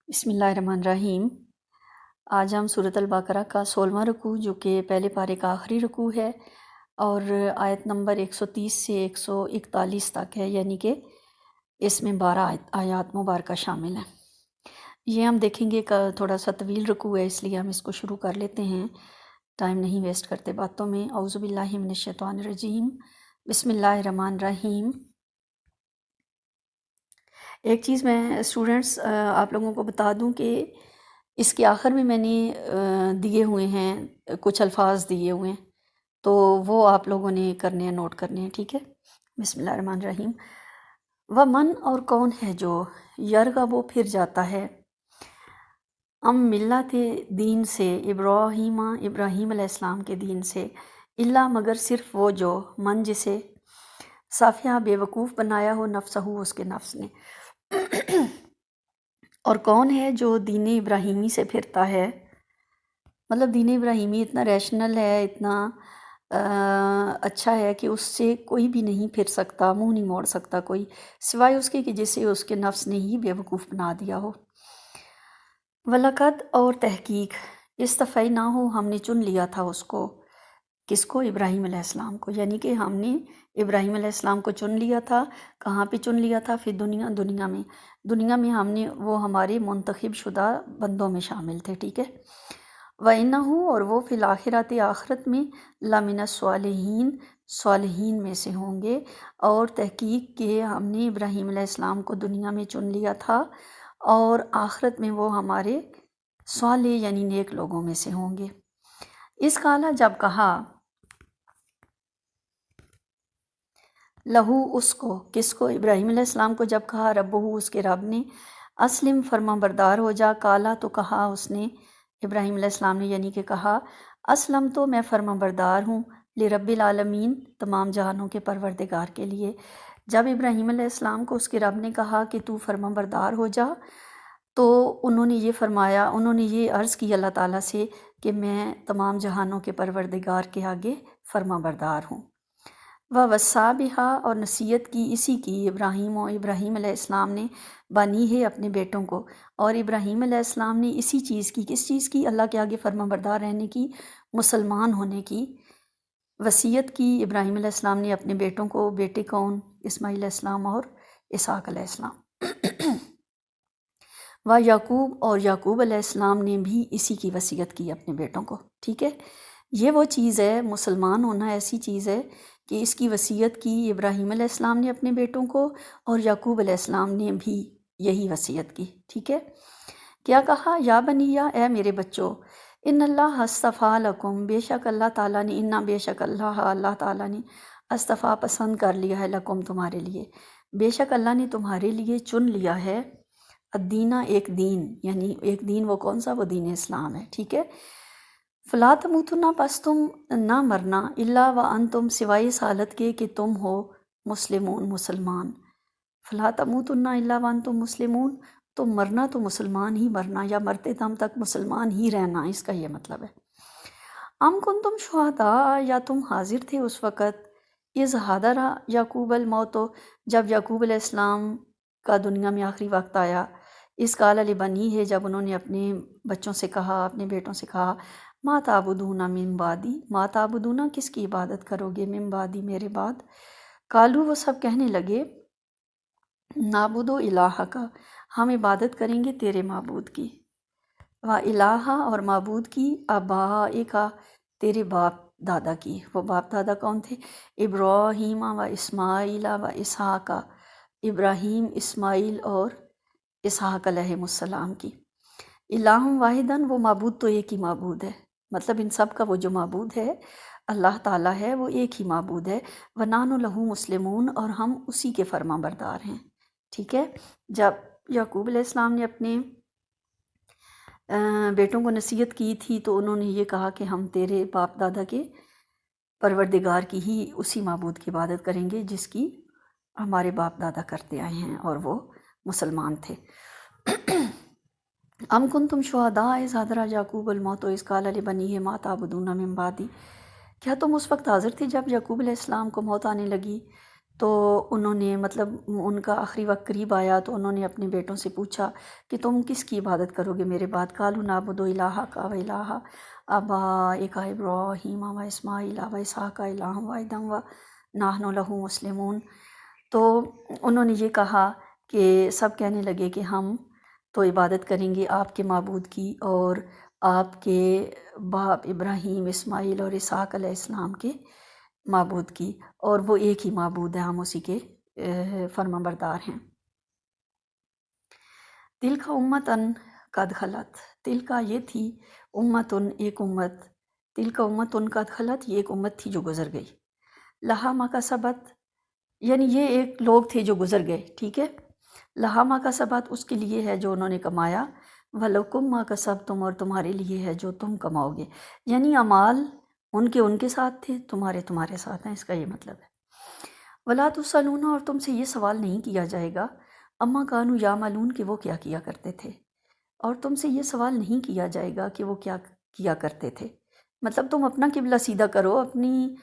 بسم اللہ الرحمن الرحیم۔ آج ہم سورۃ البقرہ کا 16واں رکوع جو کہ پہلے پارے کا آخری رکوع ہے اور آیت نمبر 130 سے 141 تک ہے، یعنی کہ اس میں 12 آیات مبارکہ شامل ہیں۔ یہ ہم دیکھیں گے کہ تھوڑا سا طویل رکوع ہے، اس لیے ہم اس کو شروع کر لیتے ہیں، ٹائم نہیں ویسٹ کرتے باتوں میں۔ اعوذ باللہ من الشیطان الرجیم، بسم اللہ الرحمن الرحیم۔ ایک چیز میں اسٹوڈنٹس آپ لوگوں کو بتا دوں کہ اس کے آخر میں نے دیے ہوئے ہیں کچھ الفاظ دیے ہوئے ہیں، تو وہ آپ لوگوں نے کرنے ہیں، نوٹ کرنے ہیں، ٹھیک ہے۔ بسم اللہ الرحمن الرحیم۔ ومن اور کون ہے جو یرغب وہ پھر جاتا ہے ملت دین سے ابراہیم علیہ السلام کے دین سے، اللہ مگر صرف وہ جو من جسے صافیہ بے وقوف بنایا ہو نفسہ اس کے نفس نے۔ اور کون ہے جو دین ابراہیمی سے پھرتا ہے، مطلب دین ابراہیمی اتنا ریشنل ہے، اتنا اچھا ہے کہ اس سے کوئی بھی نہیں پھر سکتا، منہ نہیں موڑ سکتا کوئی، سوائے اس کے کہ جسے اس کے نفس نے ہی بے وقوف بنا دیا ہو۔ وَلَقَدْ اور تحقیق اصطفیناہ ہم نے چن لیا تھا اس کو، کس کو؟ ابراہیم علیہ السلام کو، یعنی کہ ہم نے ابراہیم علیہ السلام کو چن لیا تھا۔ کہاں پہ چن لیا تھا؟ فی دنیا میں ہم نے وہ ہمارے منتخب شدہ بندوں میں شامل تھے، ٹھیک ہے۔ وَإِنَّهُ اور وہ فی الآخرۃ آخرت میں لَمِنَ صالحین میں سے ہوں گے، اور تحقیق کہ ہم نے ابراہیم علیہ السلام کو دنیا میں چن لیا تھا اور آخرت میں وہ ہمارے صالح یعنی نیک لوگوں میں سے ہوں گے۔ اس کالا جب کہا لہو اس کو، کس کو؟ ابراہیم علیہ السلام کو جب کہا ربہ اس کے رب نے اسلم فرما بردار ہو جا، کالا تو کہا اس نے ابراہیم علیہ السلام نے، یعنی کہ کہا اسلم تو میں فرما بردار ہوں لرب العالمین تمام جہانوں کے پروردگار کے لیے۔ جب ابراہیم علیہ السلام کو اس کے رب نے کہا کہ تو فرما بردار ہو جا، تو انہوں نے یہ فرمایا، انہوں نے یہ عرض کی اللہ تعالیٰ سے کہ میں تمام جہانوں کے پروردگار کے آگے فرما بردار ہوں۔ وَوَصَّىٰ بِهَا اور نصیحت کی اسی کی ابراہیم علیہ السلام نے بنی ہے اپنے بیٹوں کو، اور ابراہیم علیہ السلام نے اسی چیز کی، کس چیز کی؟ اللہ کے آگے فرما بردار رہنے کی، مسلمان ہونے کی وصیت کی ابراہیم علیہ السلام نے اپنے بیٹوں کو۔ بیٹے کون؟ اسماعیل علیہ السلام اور اسحاق علیہ السلام۔ یعقوب اور یعقوب علیہ السلام نے بھی اسی کی وصیت کی اپنے بیٹوں کو، ٹھیک ہے۔ یہ وہ چیز ہے، مسلمان ہونا ایسی چیز ہے کہ اس کی وصیت کی ابراہیم علیہ السلام نے اپنے بیٹوں کو، اور یعقوب علیہ السلام نے بھی یہی وصیت کی، ٹھیک ہے۔ کیا کہا؟ یا بنیہ اے میرے بچوں، ان اللہ اصطفیٰ لکم بے شک اللہ تعالیٰ نے، بے شک اللہ تعالیٰ نے اصطفیٰ پسند کر لیا ہے لکم تمہارے لیے، بے شک اللہ نے تمہارے لیے چن لیا ہے الدینہ ایک دین، یعنی ایک دین، وہ کون سا؟ وہ دین اسلام ہے، ٹھیک ہے۔ فلا تموتن پس تم نہ مرنا الا وانتم سوائے اس حالت کے کہ تم ہو مسلمون مسلمان۔ فلا تموتن الا وانتم مسلمون، تو مرنا تو مسلمان ہی مرنا، یا مرتے دم تک مسلمان ہی رہنا، اس کا یہ مطلب ہے۔ ام کنتم شہداء یا تم حاضر تھے اس وقت اذ حضر یعقوب الموت، جب یعقوب علیہ السلام کا دنیا میں آخری وقت آیا، اس قال لبنی ہے جب انہوں نے اپنے بچوں سے کہا، اپنے بیٹوں سے کہا ما تعبدون من بعدی، ما تعبدون کس کی عبادت کرو گے، من بعدی میرے بعد، قالو وہ سب کہنے لگے نعبد الہ کا، ہم عبادت کریں گے تیرے معبود کی، و الہ اور معبود کی، آباء کا تیرے باپ دادا کی۔ وہ باپ دادا کون تھے؟ ابراہیم و اسماعیل و اسحاق، ابراہیم، اسماعیل اور اسحاق علیہ السلام کی۔ الہ واحدن، وہ معبود تو ایک ہی معبود ہے، مطلب ان سب کا وہ جو معبود ہے اللہ تعالیٰ ہے، وہ ایک ہی معبود ہے۔ وَنَحْنُ لَهُ مُسْلِمُونَ اور ہم اسی کے فرما بردار ہیں، ٹھیک ہے۔ جب یعقوب علیہ السلام نے اپنے بیٹوں کو نصیحت کی تھی تو انہوں نے یہ کہا کہ ہم تیرے باپ دادا کے پروردگار کی ہی، اسی معبود کی عبادت کریں گے جس کی ہمارے باپ دادا کرتے آئے ہیں، اور وہ مسلمان تھے۔ ام کنتم شہداء اذ حضر یعقوب الموت اذ قال لبنیہ ما تعبدون من بعدی، کیا تم اس وقت حاضر تھے جب یعقوب علیہ السلام کو موت آنے لگی تو انہوں نے مطلب ان کا آخری وقت قریب آیا تو انہوں نے اپنے بیٹوں سے پوچھا کہ تم کس کی عبادت کرو گے میرے بعد؟ قالوا نعبد الہک و الہ آبائک ابراہیم و اسماعیل و اسحاق الہا واحدا و نحن لہ مسلمون۔ تو انہوں نے یہ کہا کہ سب کہنے لگے کہ ہم تو عبادت کریں گے آپ کے معبود کی اور آپ کے باپ ابراہیم، اسماعیل اور اسحاق علیہ السلام کے معبود کی، اور وہ ایک ہی معبود ہے، ہم اسی کے فرما بردار ہیں۔ تلک امتن قد خلت، تلکا یہ تھی، امتن ایک امت، تلک امتن قد خلت یہ ایک امت تھی جو گزر گئی، لہا ما کسبت یعنی یہ ایک لوگ تھے جو گزر گئے، ٹھیک ہے، لہا ما کسبت اس کے لیے ہے جو انہوں نے کمایا، وَلَكُمْ مَا كَسَبْتُمْ اور تمہارے لیے ہے جو تم کماؤ گے، یعنی اعمال ان کے ساتھ تھے، تمہارے ساتھ ہیں، اس کا یہ مطلب ہے۔ وَلَا تُسْأَلُونَ اور تم سے یہ سوال نہیں کیا جائے گا، اما کانوا یعملون کہ وہ کیا کیا کرتے تھے، اور تم سے یہ سوال نہیں کیا جائے گا کہ وہ کیا کیا کرتے تھے، مطلب تم اپنا قبلہ سیدھا کرو، اپنی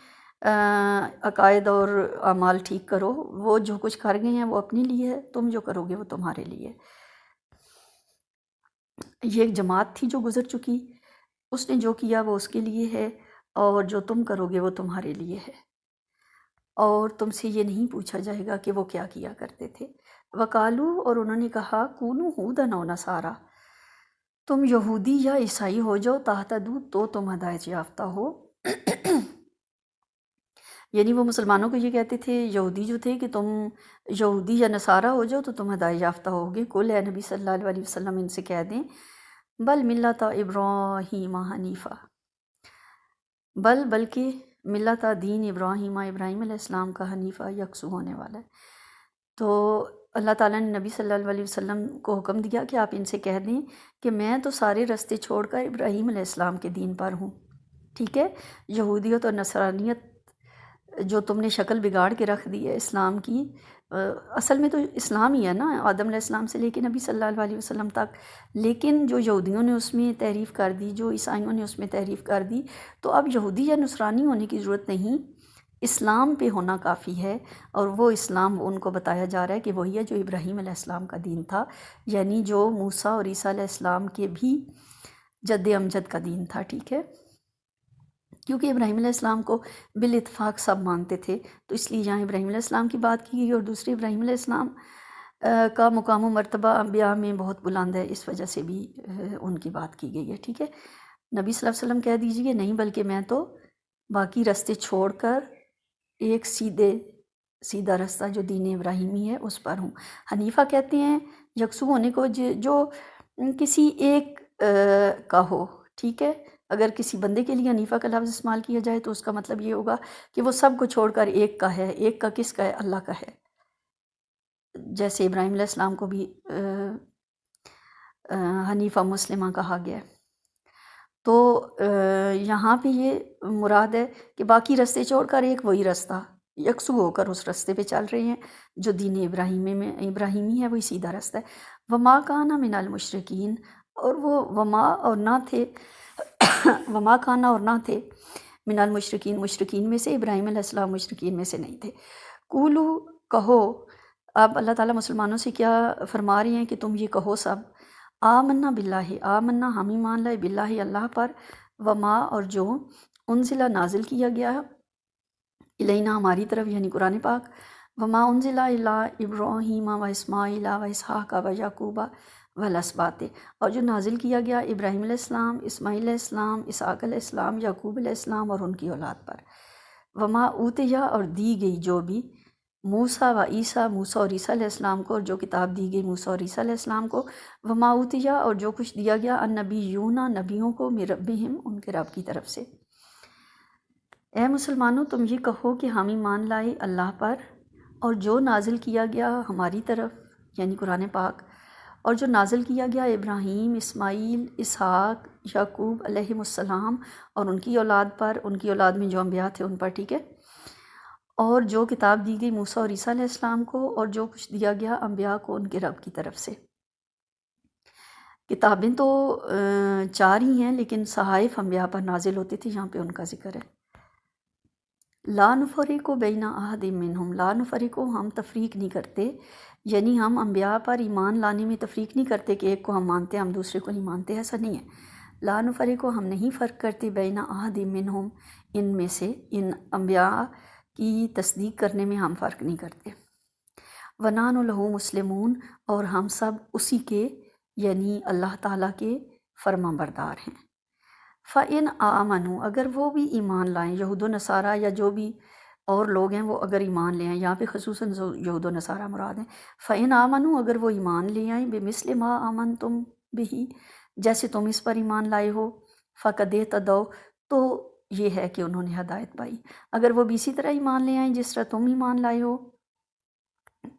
عقائد اور اعمال ٹھیک کرو، وہ جو کچھ کر گئے ہیں وہ اپنے لیے ہے، تم جو کرو گے وہ تمہارے لیے۔ یہ ایک جماعت تھی جو گزر چکی، اس نے جو کیا وہ اس کے لیے ہے، اور جو تم کرو گے وہ تمہارے لیے ہے، اور تم سے یہ نہیں پوچھا جائے گا کہ وہ کیا کیا کرتے تھے۔ وقالو اور انہوں نے کہا کونوا ھودا و نصارا تم یہودی یا عیسائی ہو جاؤ، تہتدوا تو تم ہدایت یافتہ ہو۔ یعنی وہ مسلمانوں کو یہ کہتے تھے، یہودی جو تھے، کہ تم یہودی یا نصارہ ہو جاؤ تو تم ہدایت یافتہ ہوگے۔ قل اے نبی صلی اللہ علیہ وسلم ان سے کہہ دیں، بل ملت ابراہیم حنیفہ، بلکہ ملت دین ابراہیم علیہ السلام کا حنیفہ یکسو ہونے والا ہے۔ تو اللہ تعالیٰ نے نبی صلی اللہ علیہ وسلم کو حکم دیا کہ آپ ان سے کہہ دیں کہ میں تو سارے رستے چھوڑ کر ابراہیم علیہ السلام کے دین پر ہوں، ٹھیک ہے۔ یہودیت اور نصرانیت جو تم نے شکل بگاڑ کے رکھ دی ہے اسلام کی، اصل میں تو اسلام ہی ہے نا، آدم علیہ السلام سے لے کے نبی صلی اللہ علیہ وسلم تک، لیکن جو یہودیوں نے اس میں تحریف کر دی، جو عیسائیوں نے اس میں تحریف کر دی، تو اب یہودی یا نصرانی ہونے کی ضرورت نہیں، اسلام پہ ہونا کافی ہے، اور وہ اسلام ان کو بتایا جا رہا ہے کہ وہی ہے جو ابراہیم علیہ السلام کا دین تھا، یعنی جو موسیٰ اور عیسیٰ علیہ السلام کے بھی جد امجد کا دین تھا، ٹھیک ہے۔ کیونکہ ابراہیم علیہ السلام کو بالاتفاق سب مانتے تھے، تو اس لیے یہاں ابراہیم علیہ السلام کی بات کی گئی، اور دوسرے ابراہیم علیہ السلام کا مقام و مرتبہ انبیاء میں بہت بلند ہے، اس وجہ سے بھی ان کی بات کی گئی ہے، ٹھیک ہے۔ نبی صلی اللہ علیہ وسلم کہہ دیجئے نہیں، بلکہ میں تو باقی رستے چھوڑ کر ایک سیدھا رستہ جو دین ابراہیمی ہے اس پر ہوں۔ حنیفہ کہتے ہیں یکسو ہونے کو جو کسی ایک کا ہو، ٹھیک ہے۔ اگر کسی بندے کے لیے حنیفہ کا لفظ استعمال کیا جائے تو اس کا مطلب یہ ہوگا کہ وہ سب کو چھوڑ کر ایک کا ہے، ایک کا کس کا ہے؟ اللہ کا ہے، جیسے ابراہیم علیہ السلام کو بھی حنیفہ مسلمہ کہا گیا ہے۔ تو یہاں پہ یہ مراد ہے کہ باقی رستے چھوڑ کر ایک وہی رستہ، یکسو ہو کر اس رستے پہ چل رہے ہیں جو دین ابراہیمی ہے، وہی سیدھا رستہ ہے۔ وما کان من المشرکین اور وہ وما اور نہ تھے وما کانا اور نہ تھے من المشرکین مشرکین میں سے، ابراہیم علیہ السلام مشرکین میں سے نہیں تھے۔ قولو کہو، اب اللہ تعالیٰ مسلمانوں سے کیا فرما رہے ہیں کہ تم یہ کہو سب، آمنا باللہ، آمنا ہم ایمان لائے، باللہ اللہ پر، وما اور جو انزلہ نازل کیا گیا الینا ہماری طرف یعنی قرآن پاک، وما انزلہ الی ابراہیم و اسماعیل و اسحاق و یعقوب والاسباط اور جو نازل کیا گیا ابراہیم علیہ السلام، اسماعیل علیہ السلام، اسحاق علیہ السلام، یعقوب علیہ السلام اور ان کی اولاد پر، وما اوتیا اور دی گئی جو بھی موسیٰ و عیسیٰ، موسیٰ اور عیسیٰ علیہ السلام کو، اور جو کتاب دی گئی موسیٰ اور عیسیٰ علیہ السلام کو، وما اوتیا اور جو کچھ دیا گیا النبیون نبیوں کو من ربہم ان کے رب کی طرف سے۔ اے مسلمانوں تم یہ کہو کہ ہم ایمان لائے اللہ پر اور جو نازل کیا گیا ہماری طرف یعنی قرآن پاک، اور جو نازل کیا گیا ابراہیم، اسماعیل، اسحاق، یعقوب علیہم السلام اور ان کی اولاد پر، ان کی اولاد میں جو انبیاء تھے ان پر، ٹھیک ہے، اور جو کتاب دی گئی موسیٰ اور عیسیٰ علیہ السلام کو، اور جو کچھ دیا گیا انبیاء کو ان کے رب کی طرف سے۔ کتابیں تو 4 ہی ہیں، لیکن صحائف انبیاء پر نازل ہوتے تھے، یہاں پہ ان کا ذکر ہے۔ لا نفرق بین احد منہم، لا نفرق ہم تفریق نہیں کرتے، یعنی ہم انبیاء پر ایمان لانے میں تفریق نہیں کرتے کہ ایک کو ہم مانتے ہیں ہم دوسرے کو نہیں مانتے، ایسا نہیں ہے۔ لا نفرق ہم نہیں فرق کرتے بین احد منہم، ان میں سے، ان انبیاء کی تصدیق کرنے میں ہم فرق نہیں کرتے۔ وَنَحْنُ لَهُ مُسْلِمُونَ، اور ہم سب اسی کے یعنی اللہ تعالیٰ کے فرما بردار ہیں۔ فَإِنْ آمَنُوا، اگر وہ بھی ایمان لائیں، یہود و نصارہ یا جو بھی اور لوگ ہیں وہ اگر ایمان لے آئیں، یہاں پہ خصوصاً یہود و نصارہ مراد ہیں۔ فَإِنْ آمَنُوا، اگر وہ ایمان لے آئیں، بِمِثْلِ مَا آمَنْتُمْ بِهِ، جیسے تم اس پر ایمان لائے ہو، فَقَدْ اهْتَدَوْا، تو یہ ہے کہ انہوں نے ہدایت پائی۔ اگر وہ بھی اسی طرح ایمان لے آئیں جس طرح تم ایمان لائے ہو،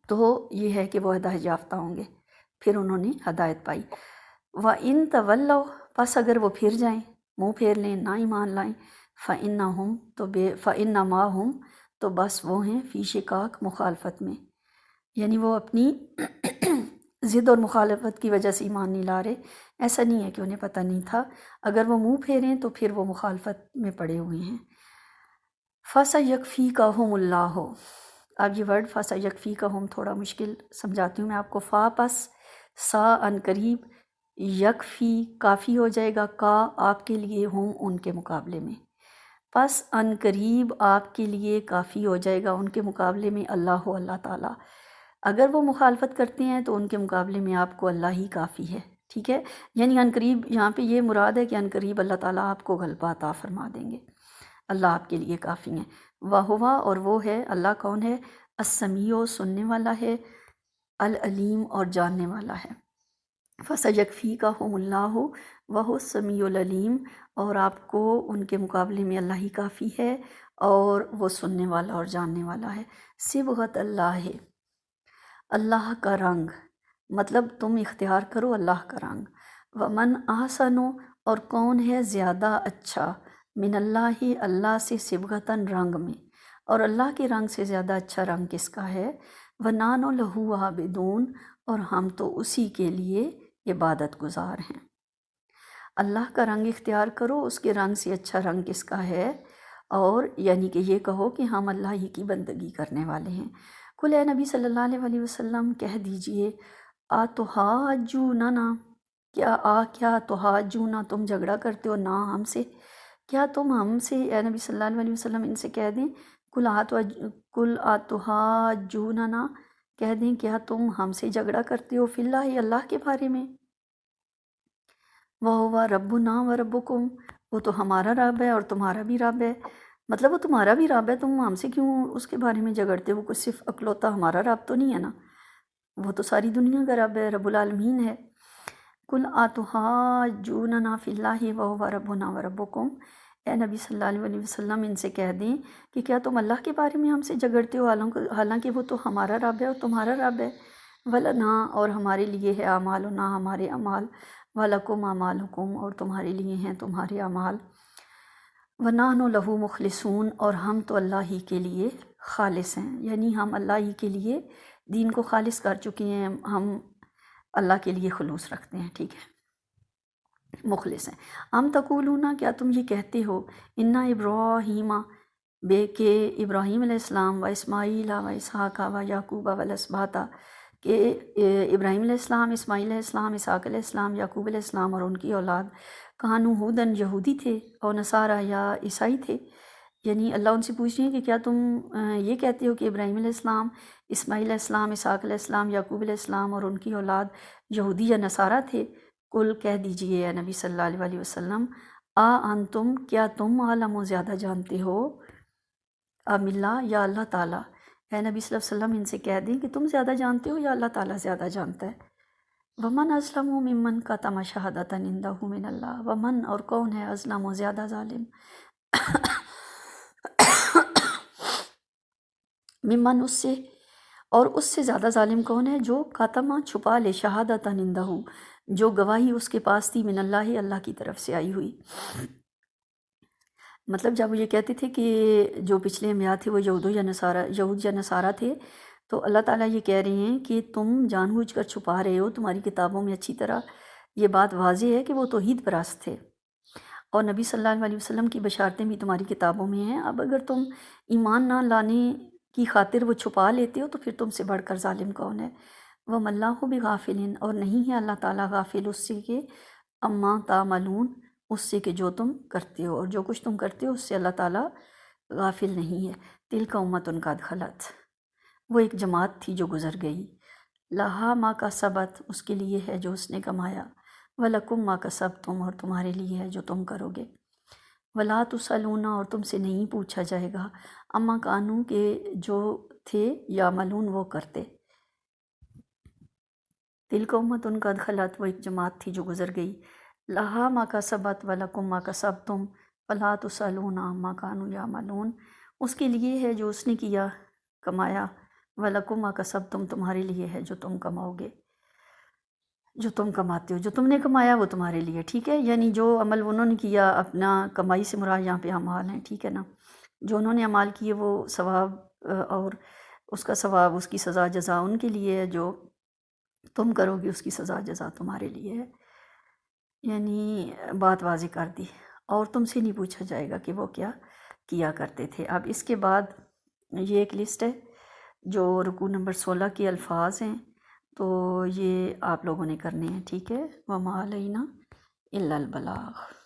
تو یہ ہے کہ وہ ہدایت یافتہ ہوں گے، پھر انہوں نے ہدایت پائی۔ وَإِن تَوَلَّوْا، پس اگر وہ پھر جائیں، منہ پھیر لیں، نہ ایمان لائیں، فَإِنَّهُمْ، تو فَإِنَّمَا هُمْ، تو بس وہ ہیں فی شقاق، مخالفت میں، یعنی وہ اپنی ضد اور مخالفت کی وجہ سے ایمان نہیں لا رہے، ایسا نہیں ہے کہ انہیں پتہ نہیں تھا، اگر وہ منہ پھیریں تو پھر وہ مخالفت میں پڑے ہوئے ہیں۔ فَسَيَكْفِيكَهُمُ اللَّهُ، اب یہ ورڈ فَسَيَكْفِيكَهُم تھوڑا مشکل سمجھاتی ہوں میں آپ کو۔ فا پس سا ان قریب، یکفی کافی ہو جائے گا، کا آپ کے لیے، ہوں ان کے مقابلے میں، پس ان قریب آپ کے لیے کافی ہو جائے گا ان کے مقابلے میں، اللہ تعالیٰ۔ اگر وہ مخالفت کرتے ہیں تو ان کے مقابلے میں آپ کو اللہ ہی کافی ہے، ٹھیک ہے؟ یعنی ان قریب یہاں پہ یہ مراد ہے کہ ان قریب اللہ تعالیٰ آپ کو غلبہ عطا فرما دیں گے، اللہ آپ کے لیے کافی ہیں۔ وَهُوَ، اور وہ ہے اللہ، کون ہے؟ السمیع، سننے والا ہے، العلیم، اور جاننے والا ہے۔ فَسَيَكْفِيكَهُمُ اللَّهُ وَهُوَ السَّمِيعُ الْعَلِيمُ، اور آپ کو ان کے مقابلے میں اللہ ہی کافی ہے اور وہ سننے والا اور جاننے والا ہے۔ صبغۃ اللہ، اللہ کا رنگ، مطلب تم اختیار کرو اللہ کا رنگ۔ ومن احسن، اور کون ہے زیادہ اچھا، من اللہ، اللہ سے، صبغتاً رنگ میں، اور اللہ کے رنگ سے زیادہ اچھا رنگ کس کا ہے؟ وَنَحْنُ لَهُ عَابِدُونَ، اور ہم تو اسی کے لیے عبادت گزار ہیں۔ اللہ کا رنگ اختیار کرو، اس کے رنگ سے اچھا رنگ کس کا ہے؟ اور یعنی کہ یہ کہو کہ ہم اللہ ہی کی بندگی کرنے والے ہیں۔ قل، اے نبی صلی اللہ علیہ وسلم کہہ دیجئے، آتحاجوننا، کیا تحاجونا، تم جھگڑا کرتے ہو نا ہم سے، کیا تم ہم سے، اے نبی صلی اللہ علیہ وسلم ان سے کہہ دیں، کل آتحاجوننا، کہہ دیں کیا تم ہم سے جھگڑا کرتے ہو، فی اللہ، اللہ کے بارے میں، وَهُوَ رَبُّنَا وَرَبُّكُمْ، وہ تو ہمارا رب ہے اور تمہارا بھی رب ہے، مطلب وہ تمہارا بھی رب ہے، تم ہم سے کیوں اس کے بارے میں جھگڑتے ہو؟ وہ کوئی صرف اکلوتا ہمارا رب تو نہیں ہے نا، وہ تو ساری دنیا کا رب ہے، رب العالمین ہے۔ کل آتحاجوننا فی اللہ وَهُوَ رَبُّنَا وَرَبُّكُمْ، اے نبی صلی اللہ علیہ وسلم ان سے کہہ دیں کہ کیا تم اللہ کے بارے میں ہم سے جھگڑتے ہو، حالانکہ وہ تو ہمارا رب ہے اور تمہارا رب ہے۔ وَلَنَا، اور ہمارے لیے ہے، اعمالنا، ہمارے اعمال، وَلَكُمْ اعمالکم، اور تمہارے لیے ہیں تمہارے اعمال۔ وَنَحْنُ لَهُ مُخْلِصُونَ، اور ہم تو اللہ ہی کے لیے خالص ہیں، یعنی ہم اللہ ہی کے لیے دین کو خالص کر چکے ہیں، ہم اللہ کے لیے خلوص رکھتے ہیں، ٹھیک ہے، مخلص ہیں۔ ام تقولون، کیا تم یہ کہتے ہو، اِنَّ ابراہیم، بے کہ ابراہیم علیہ السلام، و اسماعیل و اسحاق و یعقوب والاسباط، کہ ابراہیم علیہ السلام، اسماعیل علیہ السلام، اسحاق علیہ السلام، یعقوب علیہ السلام اور ان کی اولاد، کانو ہودن، یہودی تھے، اور نصارہ، یا عیسائی تھے، یعنی اللہ ان سے پوچھ رہے ہیں کہ کیا تم یہ کہتے ہو کہ ابراہیم علیہ السلام، اسماعیل علیہ السلام، اسحاق علیہ السلام، یعقوب علیہ السلام اور ان کی اولاد یہودی یا نصارہ تھے؟ کل، کہہ دیجئے اے نبی صلی اللہ علیہ وسلم، انتم، کیا تم عالم و زیادہ جانتے ہو، ام اللہ، یا اللہ تعالیٰ، اے نبی صلی اللہ علیہ وسلم ان سے کہہ دیں کہ تم زیادہ جانتے ہو یا اللہ تعالیٰ زیادہ جانتا ہے۔ ومن ازلم ممن کتم شہادۃ عندہ من اللہ، ومن، اور کون ہے، ازلم، و زیادہ ظالم، ممن، اس سے، اور اس سے زیادہ ظالم کون ہے، جو کتم، چھپا لے، شہادۃ عندہ، جو گواہی اس کے پاس تھی، من اللہ، اللہ کی طرف سے آئی ہوئی۔ مطلب جب وہ یہ کہتے تھے کہ جو پچھلے انبیاء تھے وہ یہود یا نصارہ تھے، تو اللہ تعالیٰ یہ کہہ رہے ہیں کہ تم جان بوجھ کر چھپا رہے ہو، تمہاری کتابوں میں اچھی طرح یہ بات واضح ہے کہ وہ توحید پرست تھے، اور نبی صلی اللہ علیہ وسلم کی بشارتیں بھی تمہاری کتابوں میں ہیں۔ اب اگر تم ایمان نہ لانے کی خاطر وہ چھپا لیتے ہو تو پھر تم سے بڑھ کر ظالم کون ہے؟ وَمَا اللَّهُ بِغَافِلٍ، اور نہیں ہے اللہ تعالیٰ غافل اس سے کہ اما تعملون، اس سے کہ جو تم کرتے ہو، اور جو کچھ تم کرتے ہو اس سے اللہ تعالیٰ غافل نہیں ہے۔ تِلْکَ أُمَّةٌ قَدْ خَلَتْ، وہ ایک جماعت تھی جو گزر گئی، لہا ما کسبت، اس کے لیے ہے جو اس نے کمایا، وَلَكُمْ مَا کسبتم، اور تمہارے لیے ہے جو تم کرو گے، وَلَا تُسْأَلُونَ، اور تم سے نہیں پوچھا جائے گا، اما کانوا، کہ جو تھے یعملون وہ کرتے۔ تِلْکَ أُمَّةٌ قَدْ خَلَتْ، وہ ایک جماعت تھی جو گزر گئی، لہا ما کسبت وَلَكُمْ مَا کسبتم وَلَا تُسْأَلُونَ عَمَّا كَانُوا يَعْمَلُونَ، اس کے لیے ہے جو اس نے کیا کمایا، وَلَكُمْ مَا کسبتم، تمہارے لیے ہے جو تم کماؤ گے، جو تم کماتے ہو، جو تم نے کمایا وہ تمہارے لیے، ٹھیک ہے؟ یعنی جو عمل انہوں نے کیا، اپنا کمائی سے مراد یہاں پہ اعمال ہیں، ٹھیک ہے نا؟ جو انہوں نے اعمال کیے وہ ثواب اور اس کا ثواب، اس کی سزا جزا ان کے لیے ہے، جو تم کرو گے اس کی سزا جزا تمہارے لیے ہے۔ یعنی بات واضح کر دی، اور تم سے نہیں پوچھا جائے گا کہ وہ کیا کیا کرتے تھے۔ اب اس کے بعد یہ ایک لسٹ ہے جو رکوع نمبر 16 کے الفاظ ہیں، تو یہ آپ لوگوں نے کرنے ہیں، ٹھیک ہے؟ وَمَا عَلَيْنَا إِلَّا الْبَلَاغُ۔